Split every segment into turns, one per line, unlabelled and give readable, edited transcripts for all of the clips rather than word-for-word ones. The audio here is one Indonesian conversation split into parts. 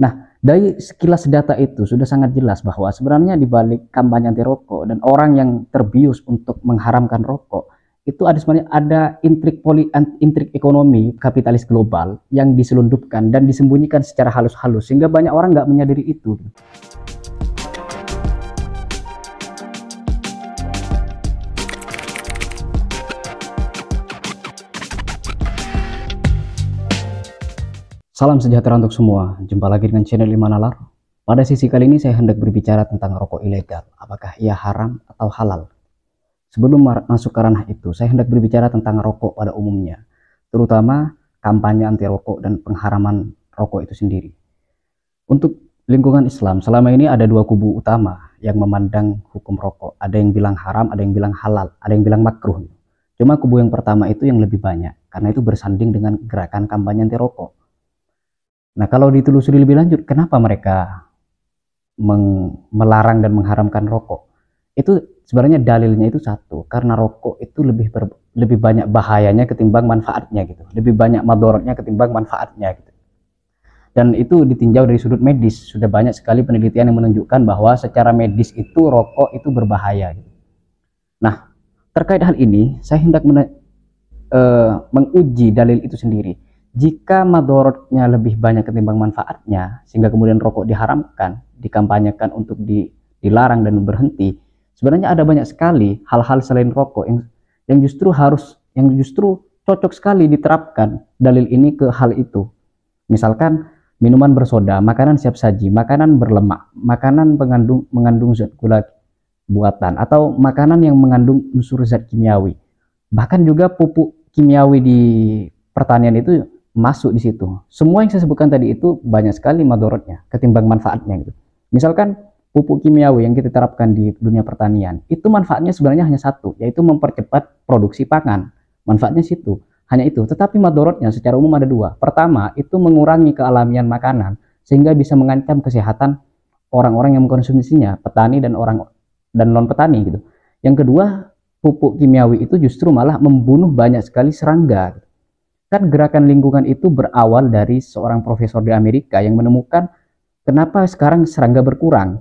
Nah, dari sekilas data itu sudah sangat jelas bahwa sebenarnya di balik kampanye anti rokok dan orang yang terbius untuk mengharamkan rokok, itu ada sebenarnya ada intrik ekonomi kapitalis global yang diselundupkan dan disembunyikan secara halus-halus sehingga banyak orang nggak menyadari itu. Salam sejahtera untuk semua. Jumpa lagi dengan channel Iman Nalar. Pada sisi kali ini saya hendak berbicara tentang rokok ilegal. Apakah ia haram atau halal? Sebelum masuk ke ranah itu, saya hendak berbicara tentang rokok pada umumnya, terutama kampanye anti rokok dan pengharaman rokok itu sendiri. Untuk lingkungan Islam, selama ini ada dua kubu utama yang memandang hukum rokok. Ada yang bilang haram, ada yang bilang halal, ada yang bilang makruh. Cuma kubu yang pertama itu yang lebih banyak, karena itu bersanding dengan gerakan kampanye anti rokok. Nah, kalau ditelusuri lebih lanjut, kenapa mereka melarang dan mengharamkan rokok? Itu sebenarnya dalilnya itu satu, karena rokok itu lebih banyak bahayanya ketimbang manfaatnya gitu. Lebih banyak madorotnya ketimbang manfaatnya gitu. Dan itu ditinjau dari sudut medis. Sudah banyak sekali penelitian yang menunjukkan bahwa secara medis itu rokok itu berbahaya gitu. Nah, terkait hal ini, saya hendak menguji dalil itu sendiri. Jika madorotnya lebih banyak ketimbang manfaatnya, sehingga kemudian rokok diharamkan, dikampanyekan untuk dilarang dan berhenti, sebenarnya ada banyak sekali hal-hal selain rokok yang justru cocok sekali diterapkan dalil ini ke hal itu. Misalkan minuman bersoda, makanan siap saji, makanan berlemak, makanan mengandung zat gula buatan, atau makanan yang mengandung unsur zat kimiawi. Bahkan juga pupuk kimiawi di pertanian itu masuk di situ. Semua yang saya sebutkan tadi itu banyak sekali madorotnya ketimbang manfaatnya gitu. Misalkan pupuk kimiawi yang kita terapkan di dunia pertanian, itu manfaatnya sebenarnya hanya satu, yaitu mempercepat produksi pangan. Manfaatnya situ, hanya itu. Tetapi madorotnya secara umum ada dua. Pertama, itu mengurangi kealamian makanan sehingga bisa mengancam kesehatan orang-orang yang mengkonsumsinya, petani dan non petani gitu. Yang kedua, pupuk kimiawi itu justru malah membunuh banyak sekali serangga gitu. Kan gerakan lingkungan itu berawal dari seorang profesor di Amerika yang menemukan kenapa sekarang serangga berkurang.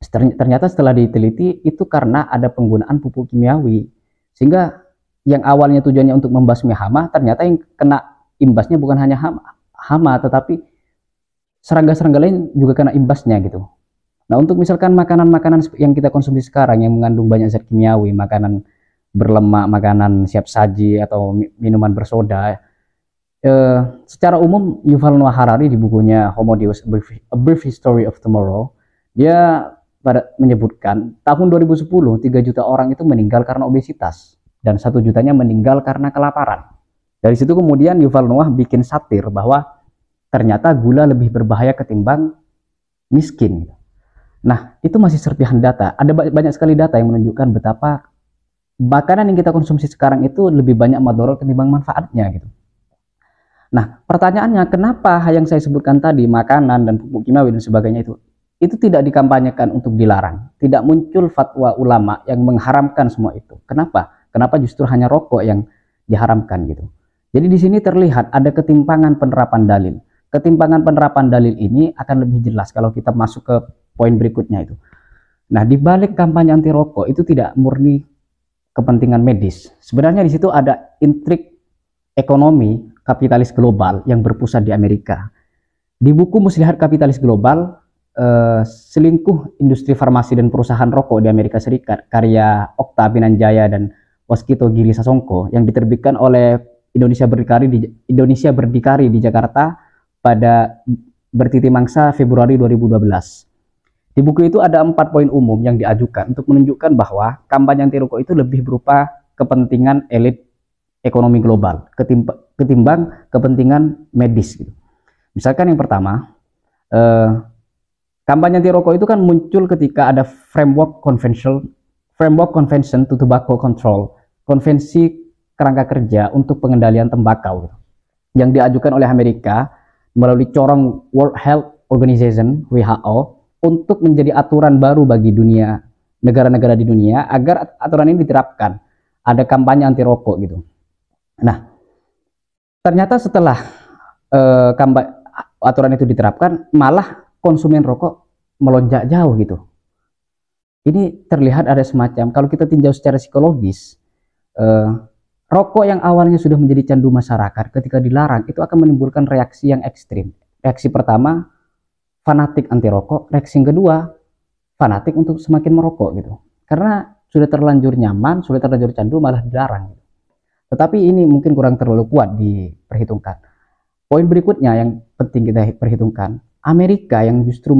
Ternyata setelah diteliti itu karena ada penggunaan pupuk kimiawi. Sehingga yang awalnya tujuannya untuk membasmi hama, ternyata yang kena imbasnya bukan hanya hama tetapi serangga-serangga lain juga kena imbasnya gitu. Nah, untuk misalkan makanan-makanan yang kita konsumsi sekarang yang mengandung banyak zat kimiawi, makanan berlemak, makanan siap saji atau minuman bersoda, secara umum Yuval Noah Harari di bukunya Homo Deus: A Brief History of Tomorrow, dia menyebutkan tahun 2010 3 juta orang itu meninggal karena obesitas dan 1 jutanya meninggal karena kelaparan. Dari situ kemudian Yuval Noah bikin satir bahwa ternyata gula lebih berbahaya ketimbang miskin. Nah, itu masih serpihan data. Ada banyak sekali data yang menunjukkan betapa makanan yang kita konsumsi sekarang itu lebih banyak madorot ketimbang manfaatnya gitu. Nah, pertanyaannya, kenapa yang saya sebutkan tadi, makanan dan pupuk kimiawi dan sebagainya itu tidak dikampanyekan untuk dilarang? Tidak muncul fatwa ulama yang mengharamkan semua itu. Kenapa? Kenapa justru hanya rokok yang diharamkan gitu? Jadi di sini terlihat ada ketimpangan penerapan dalil. Ketimpangan penerapan dalil ini akan lebih jelas kalau kita masuk ke poin berikutnya itu. Nah, di balik kampanye anti rokok itu tidak murni kepentingan medis. Sebenarnya di situ ada intrik ekonomi kapitalis global yang berpusat di Amerika. Di buku Muslihat Kapitalis Global, selingkuh industri farmasi dan perusahaan rokok di Amerika Serikat, karya Okta Pinanjaya dan Waskito Giri Sasongko yang diterbitkan oleh Indonesia Berdikari di Jakarta pada bertiti mangsa Februari 2012. Di buku itu ada 4 poin umum yang diajukan untuk menunjukkan bahwa kampanye anti rokok itu lebih berupa kepentingan elit ekonomi global ketimbang kepentingan medis gitu. Misalkan yang pertama, kampanye anti rokok itu kan muncul ketika ada framework convention to tobacco control, konvensi kerangka kerja untuk pengendalian tembakau gitu, yang diajukan oleh Amerika melalui corong World Health Organization WHO untuk menjadi aturan baru bagi negara-negara di dunia agar aturan ini diterapkan. Ada kampanye anti rokok gitu. Nah, ternyata setelah aturan itu diterapkan, malah konsumen rokok melonjak jauh gitu. Ini terlihat ada semacam, kalau kita tinjau secara psikologis, rokok yang awalnya sudah menjadi candu masyarakat, ketika dilarang itu akan menimbulkan reaksi yang ekstrim. Reaksi pertama, fanatik anti rokok. Reaksi yang kedua, fanatik untuk semakin merokok gitu. Karena sudah terlanjur nyaman, sudah terlanjur candu, malah dilarang. Tetapi ini mungkin kurang terlalu kuat diperhitungkan. Poin berikutnya yang penting kita perhitungkan, Amerika yang justru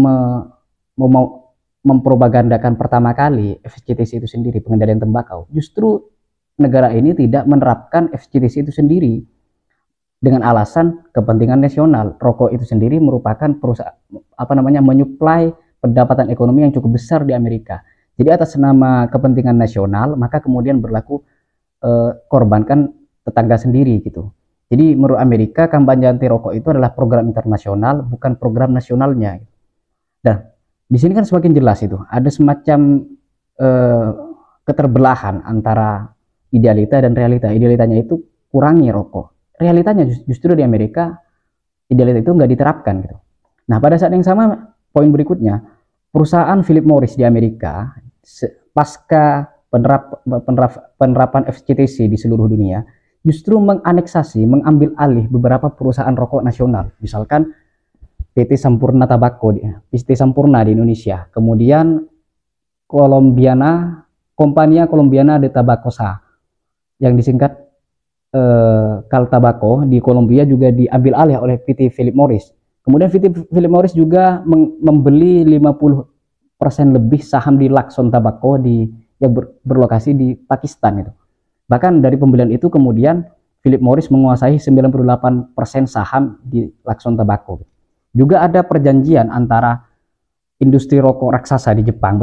mempropagandakan pertama kali FCTC itu sendiri, pengendalian tembakau, justru negara ini tidak menerapkan FCTC itu sendiri dengan alasan kepentingan nasional. Rokok itu sendiri merupakan perusahaan menyuplai pendapatan ekonomi yang cukup besar di Amerika. Jadi atas nama kepentingan nasional, maka kemudian berlaku korbankan tetangga sendiri gitu. Jadi menurut Amerika, kampanye anti rokok itu adalah program internasional, bukan program nasionalnya. Dan di sini kan semakin jelas itu, ada semacam keterbelahan antara idealita dan realita. Idealitanya itu kurangi rokok. Realitanya justru di Amerika, idealita itu nggak diterapkan gitu. Nah, pada saat yang sama, poin berikutnya, perusahaan Philip Morris di Amerika, pasca penerapan FCTC di seluruh dunia, justru menganeksasi, mengambil alih beberapa perusahaan rokok nasional. Misalkan PT Sampurna Tobacco, PT Sampurna di Indonesia, kemudian Compagnia Colombiana de Tabacosa, yang disingkat Cal Tobacco di Kolombia juga diambil alih oleh PT Philip Morris. Kemudian PT Philip Morris juga membeli 50% lebih saham di Lakson Tobacco yang berlokasi di Pakistan itu. Bahkan dari pembelian itu kemudian Philip Morris menguasai 98% saham di Lakson Tobacco. Juga ada perjanjian antara industri rokok raksasa di Jepang,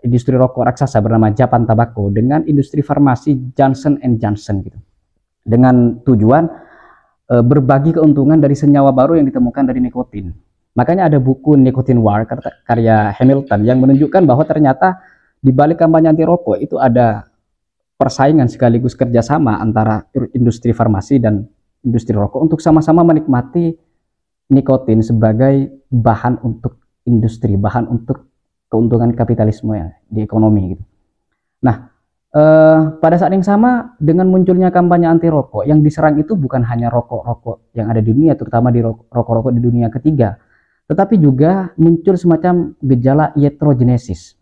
industri rokok raksasa bernama Japan Tobacco, dengan industri farmasi Johnson & Johnson gitu. Dengan tujuan berbagi keuntungan dari senyawa baru yang ditemukan dari nikotin. Makanya ada buku Nicotine War karya Hamilton yang menunjukkan bahwa ternyata di balik kampanye anti rokok itu ada persaingan sekaligus kerjasama antara industri farmasi dan industri rokok untuk sama-sama menikmati nikotin sebagai bahan untuk industri, bahan untuk keuntungan kapitalisme ya, di ekonomi gitu. Nah, pada saat yang sama dengan munculnya kampanye anti rokok, yang diserang itu bukan hanya rokok-rokok yang ada di dunia, terutama di rokok-rokok di dunia ketiga, tetapi juga muncul semacam gejala iatrogenesis,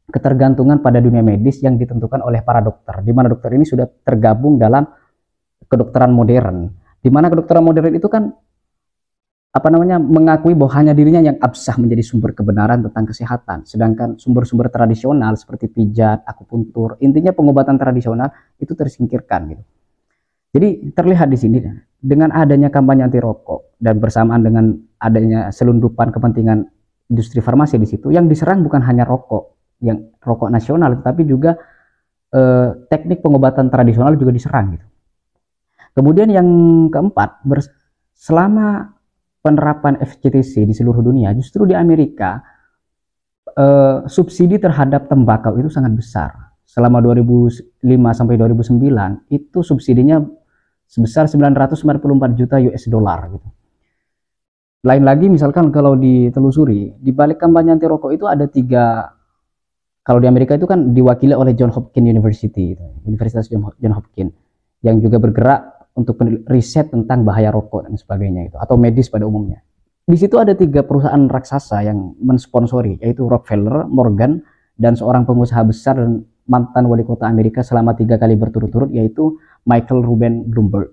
ketergantungan pada dunia medis yang ditentukan oleh para dokter, di mana dokter ini sudah tergabung dalam kedokteran modern, di mana kedokteran modern itu kan mengakui bahwa hanya dirinya yang absah menjadi sumber kebenaran tentang kesehatan, sedangkan sumber-sumber tradisional seperti pijat, akupuntur, intinya pengobatan tradisional itu tersingkirkan gitu. Jadi terlihat di sini dengan adanya kampanye anti rokok dan bersamaan dengan adanya selundupan kepentingan industri farmasi di situ, yang diserang bukan hanya rokok, yang rokok nasional, tetapi juga teknik pengobatan tradisional juga diserang gitu. Kemudian yang keempat, selama penerapan FCTC di seluruh dunia, justru di Amerika subsidi terhadap tembakau itu sangat besar. Selama 2005 sampai 2009 itu subsidinya sebesar 994 juta US dollar gitu. Lain lagi misalkan kalau ditelusuri, di balik kampanye anti rokok itu ada tiga, kalau di Amerika itu kan diwakili oleh Johns Hopkins University, Universitas Johns Hopkins, yang juga bergerak untuk riset tentang bahaya rokok dan sebagainya itu, atau medis pada umumnya. Di situ ada tiga perusahaan raksasa yang mensponsori, yaitu Rockefeller, Morgan, dan seorang pengusaha besar dan mantan wali kota Amerika selama 3 kali berturut-turut, yaitu Michael Ruben Bloomberg.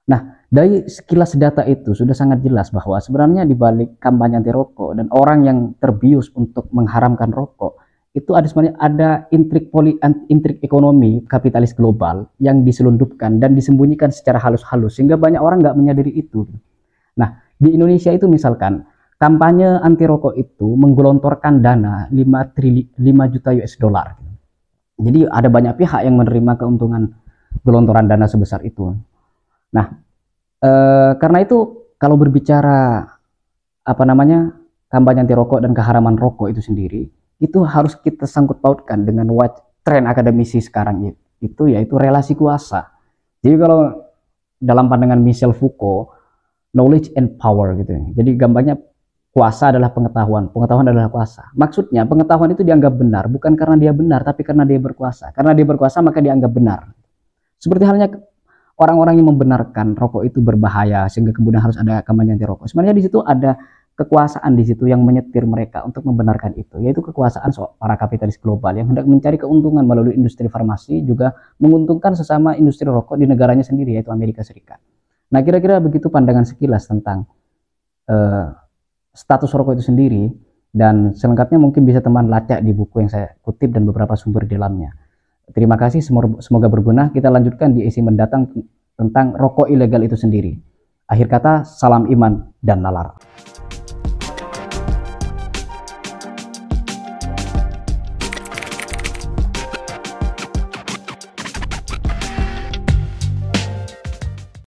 Nah, dari sekilas data itu sudah sangat jelas bahwa sebenarnya di balik kampanye anti rokok dan orang yang terbius untuk mengharamkan rokok, itu sebenarnya ada intrik ekonomi kapitalis global yang diselundupkan dan disembunyikan secara halus-halus sehingga banyak orang nggak menyadari itu. Nah, di Indonesia itu misalkan kampanye anti rokok itu menggelontorkan dana 5 juta US dollar. Jadi ada banyak pihak yang menerima keuntungan gelontoran dana sebesar itu. Nah, karena itu kalau berbicara kampanye anti rokok dan keharaman rokok itu sendiri, itu harus kita sangkut pautkan dengan tren akademisi sekarang itu, yaitu relasi kuasa. Jadi kalau dalam pandangan Michel Foucault, knowledge and power gitu. Jadi gambarnya kuasa adalah pengetahuan, pengetahuan adalah kuasa. Maksudnya pengetahuan itu dianggap benar bukan karena dia benar, tapi karena dia berkuasa. Karena dia berkuasa maka dianggap benar. Seperti halnya orang-orang yang membenarkan rokok itu berbahaya sehingga kemudian harus ada kampanye anti rokok. Sebenarnya di situ ada kekuasaan di situ yang menyetir mereka untuk membenarkan itu, yaitu kekuasaan para kapitalis global yang hendak mencari keuntungan melalui industri farmasi, juga menguntungkan sesama industri rokok di negaranya sendiri, yaitu Amerika Serikat. Nah, kira-kira begitu pandangan sekilas tentang status rokok itu sendiri, dan selengkapnya mungkin bisa teman lacak di buku yang saya kutip dan beberapa sumber di dalamnya. Terima kasih, semoga berguna. Kita lanjutkan di isi mendatang tentang rokok ilegal itu sendiri. Akhir kata, salam iman dan nalar.